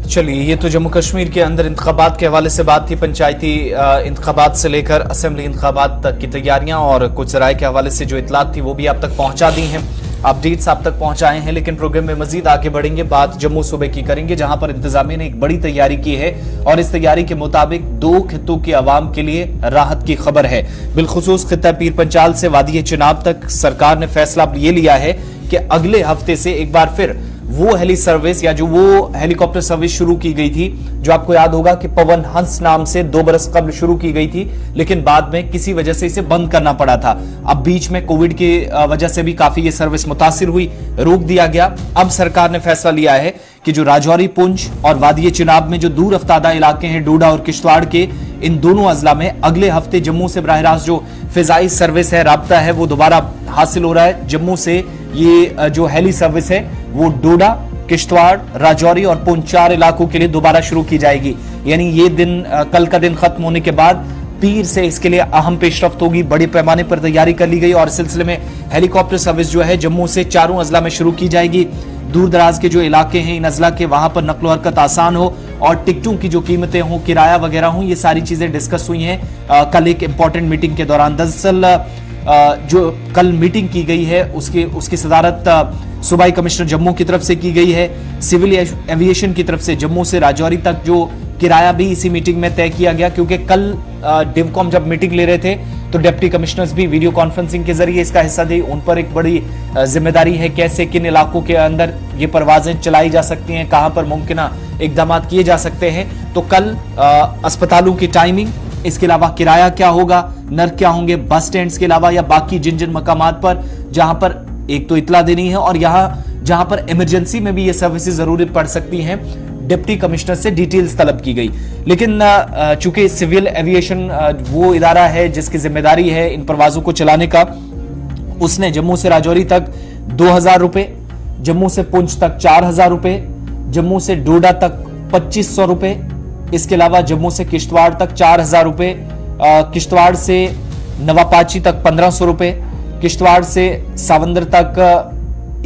चलिए, ये तो जम्मू कश्मीर के अंदर इंतखाबात के हवाले से बात थी। पंचायती इंतखाबात से लेकर असेंबली इंतखाबात तक की तैयारियां और कुछ जराये के हवाले से जो इतलात थी वो भी आप तक पहुंचा दी हैं, अपडेट्स आप तक पहुंचाए हैं। लेकिन प्रोग्राम में मजीद आगे बढ़ेंगे, बात जम्मू सूबे की करेंगे जहां पर इंतजामिया ने एक बड़ी तैयारी की है और इस तैयारी के मुताबिक 2 खित्तों की आवाम के लिए राहत की खबर है। बिलखुसूस खित्ता पीर पंचाल से वादी चिनाब तक सरकार ने फैसला ये लिया है कि अगले हफ्ते से एक बार फिर वो हेली सर्विस या जो वो हेलीकॉप्टर सर्विस शुरू की गई थी, जो आपको याद होगा कि पवन हंस नाम से 2 बरस कबल शुरू की गई थी, लेकिन बाद में किसी वजह से इसे बंद करना पड़ा था। अब बीच में कोविड की वजह से भी काफी ये सर्विस मुतासिर हुई, रोक दिया गया। अब सरकार ने फैसला लिया है कि जो राजौरी, पुंछ और वादी चिनाब में जो दूर अफ्तादा इलाके हैं, डोडा और किश्तवाड़ के, इन दोनों अजला में अगले हफ्ते जम्मू से बराह रास्त जो फिजाई सर्विस है, राब्ता है, वो दोबारा हासिल हो रहा है। जम्मू से ये जो हेली सर्विस है वो डोडा, किश्तवाड़, राजौरी और पुंछ 4 इलाकों के लिए दोबारा शुरू की जाएगी। यानी ये दिन, कल का दिन खत्म होने के बाद पीर से इसके लिए अहम पेशरफ्त होगी। बड़े पैमाने पर तैयारी कर ली गई और इस सिलसिले में हेलीकॉप्टर सर्विस जो है जम्मू से 4 अजला में शुरू की जाएगी। दूर दराज के जो इलाके हैं इन अजला के, वहां पर नकलो हरकत आसान हो और टिकटों की जो कीमतें हों, किराया वगैरह हो, ये सारी चीजें डिस्कस हुई हैं कल एक इंपॉर्टेंट मीटिंग के दौरान। दरअसल जो कल मीटिंग की गई है उसकी सदारत सूबाई कमिश्नर जम्मू की तरफ से की गई है। सिविल एविएशन की तरफ से जम्मू से राजौरी तक जो किराया भी इसी मीटिंग में तय किया गया, क्योंकि कल डिवकॉम जब मीटिंग ले रहे थे तो डिप्टी कमिश्नर्स भी वीडियो कॉन्फ्रेंसिंग के जरिए इसका हिस्सा दी। उन पर एक बड़ी जिम्मेदारी है, कैसे किन इलाकों के अंदर ये परवाजें चलाई जा सकती हैं, कहां पर मुमकिन इकदाम किए जा सकते हैं। तो कल अस्पतालों की टाइमिंग, इसके अलावा किराया क्या होगा, नर क्या होंगे, बस स्टैंड्स के अलावा या बाकी जिन जिन मकामात पर जहां पर एक तो इतला देनी है और यहां जहां पर इमरजेंसी में भी ये सर्विसेज जरूरत पड़ सकती हैं, डिप्टी कमिश्नर से डिटेल्स तलब की गई। लेकिन चूंकि सिविल एविएशन वो इदारा है जिसकी जिम्मेदारी है इन परवाजों को चलाने का, उसने जम्मू से राजौरी तक 2000 रुपए, जम्मू से पुंछ तक 4000 रुपए, जम्मू से डोडा तक 2500 रुपए, इसके अलावा जम्मू से किश्तवाड़ तक 4000 रुपए, किश्तवाड़ से नवापाची तक 1500 रुपए, किश्तवाड़ से सावंदर तक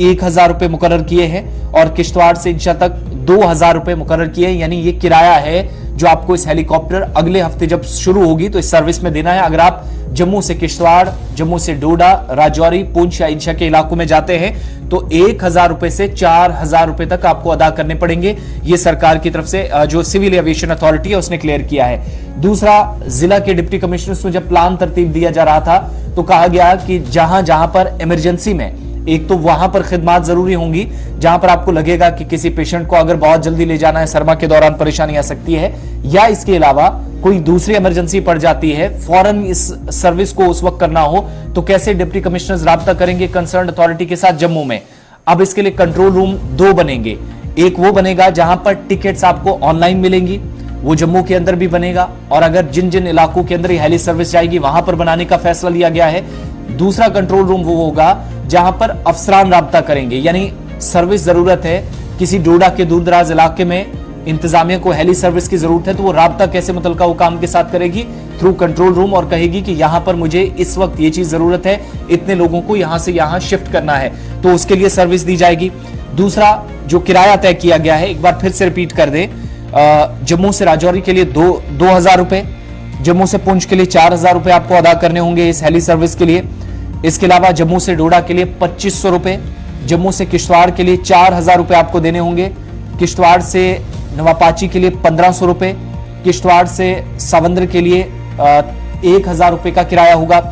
1000 रुपए मुकर्रर किए हैं और किश्तवाड़ से इंशा तक 2000 रुपए मुकर्रर किए हैं। यानी ये किराया है जो आपको इस हेलीकॉप्टर अगले हफ्ते जब शुरू होगी तो इस सर्विस में देना है। अगर आप जम्मू से किश्तवाड़, जम्मू से डोडा, राजौरी, पुंछ या इंशा के इलाकों में जाते हैं तो 1000 रुपए से 4000 रुपए तक आपको अदा करने पड़ेंगे। ये सरकार की तरफ से जो सिविल एविएशन अथॉरिटी है उसने क्लियर किया है। दूसरा, जिला के डिप्टी कमिश्नर्स को जब प्लान तरतीब दिया जा रहा था तो कहा गया कि जहां जहां पर इमरजेंसी में, एक तो वहां पर खिदमात जरूरी होंगी जहां पर आपको लगेगा कि किसी पेशेंट को अगर बहुत जल्दी ले जाना है, सरमा के दौरान परेशानी आ सकती है, या इसके अलावा कोई दूसरी इमरजेंसी पड़ जाती है, फौरन इस सर्विस को उस वक्त करना हो तो कैसे डिप्टी कमिश्नर्स राब्ता करेंगे कंसर्न अथॉरिटी के साथ जम्मू में। अब इसके लिए कंट्रोल रूम 2 बनेंगे। एक वो बनेगा जहां पर टिकट्स आपको ऑनलाइन मिलेंगी, वो जम्मू के अंदर भी बनेगा, और अगर जिन जिन इलाकों के अंदर ये हेली सर्विस जाएगी वहां पर बनाने का फैसला लिया गया है। दूसरा कंट्रोल रूम वो होगा जहां पर अफसरान राब्ता करेंगे, यानी सर्विस जरूरत है किसी डोडा के दूर दराज इलाके में, इंतजामिया को हेली सर्विस की जरूरत है, तो वो राब्ता कैसे मुतलका हुकाम के साथ करेगी, थ्रू कंट्रोल रूम, और कहेगी कि यहां पर मुझे इस वक्त ये चीज जरूरत है, इतने लोगों को यहां से यहां शिफ्ट करना है, तो उसके लिए सर्विस दी जाएगी। दूसरा, जो किराया तय किया गया है, एक बार फिर से रिपीट कर दें, जम्मू से राजौरी के लिए 2000 रुपए, जम्मू से पुंछ के लिए 4000 रुपए आपको अदा करने होंगे इस हेली सर्विस के लिए। इसके अलावा जम्मू से डोडा के लिए 2500 रुपए, जम्मू से किश्तवाड़ के लिए 4000 रुपए आपको देने होंगे, किश्तवाड़ से नवापाची के लिए 1500 रुपए, किश्तवाड़ से सावंद्र के लिए 1000 रुपए का किराया होगा।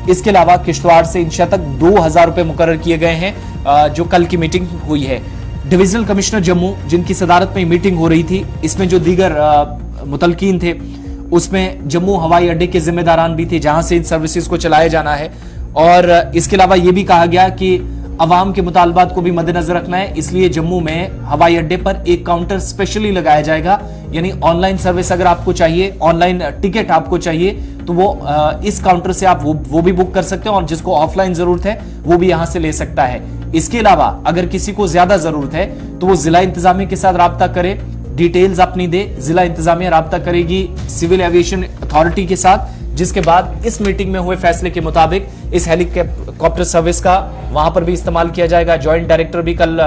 इसके अलावा किश्तवाड़ से इंशा तक 2000 रुपए मुकर्रर किए गए हैं जो कल की मीटिंग हुई है। डिविजनल कमिश्नर जम्मू जिनकी सदारत में मीटिंग हो रही थी, इसमें जो दीगर मुतलकीन थे उसमें जम्मू हवाई अड्डे के जिम्मेदारान भी थे जहां से इन सर्विसेज को चलाया जाना है। और इसके अलावा यह भी कहा गया कि अवाम के मुतालबात को भी मद्देनजर रखना है, इसलिए जम्मू में हवाई अड्डे पर एक काउंटर स्पेशली लगाया जाएगा। यानी ऑनलाइन सर्विस अगर आपको चाहिए, ऑनलाइन टिकट आपको चाहिए, तो वो इस काउंटर से आप वो भी बुक कर सकते हैं, और जिसको ऑफलाइन जरूरत है वो भी यहां से ले सकता है। इसके अलावा अगर किसी को ज्यादा जरूरत है तो वो जिला इंतजामिया के साथ राब्ता करे, डिटेल्स अपनी दे, जिला इंतजामिया राब्ता करेगी सिविल एविएशन अथॉरिटी के साथ, जिसके बाद इस मीटिंग में हुए फैसले के मुताबिक इस हेलीकॉप्टर सर्विस का वहां पर भी इस्तेमाल किया जाएगा। जॉइंट डायरेक्टर भी कल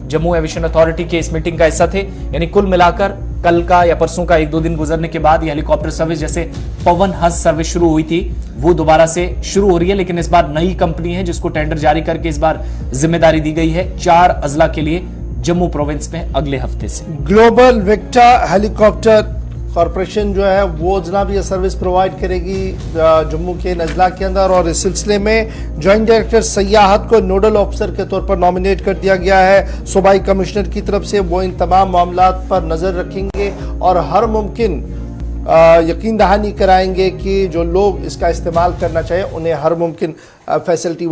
जम्मू एविएशन अथॉरिटी के इस मीटिंग का हिस्सा थे। यानी कुल मिलाकर कल का या परसों का 1-2 दिन गुजरने के बाद ये हेलीकॉप्टर सर्विस, जैसे पवन हंस सर्विस शुरू हुई थी, वो दोबारा से शुरू हो रही है। लेकिन इस बार नई कंपनी है जिसको टेंडर जारी करके इस बार जिम्मेदारी दी गई है 4 अजला के लिए जम्मू प्रोविंस में अगले हफ्ते से। ग्लोबल विक्टा हेलीकॉप्टर कॉरपोरेशन जो है वो जनाब ये सर्विस प्रोवाइड करेगी जम्मू के अजला के अंदर, और इस सिलसिले में ज्वाइंट डायरेक्टर सयाहत को नोडल ऑफिसर के तौर पर नॉमिनेट कर दिया गया है सूबाई कमिश्नर की तरफ से। वो इन तमाम मामलात पर नजर रखेंगे और हर मुमकिन यकीन दहानी कराएंगे कि जो लोग इसका इस्तेमाल करना चाहिए उन्हें हर मुमकिन फैसिलिटी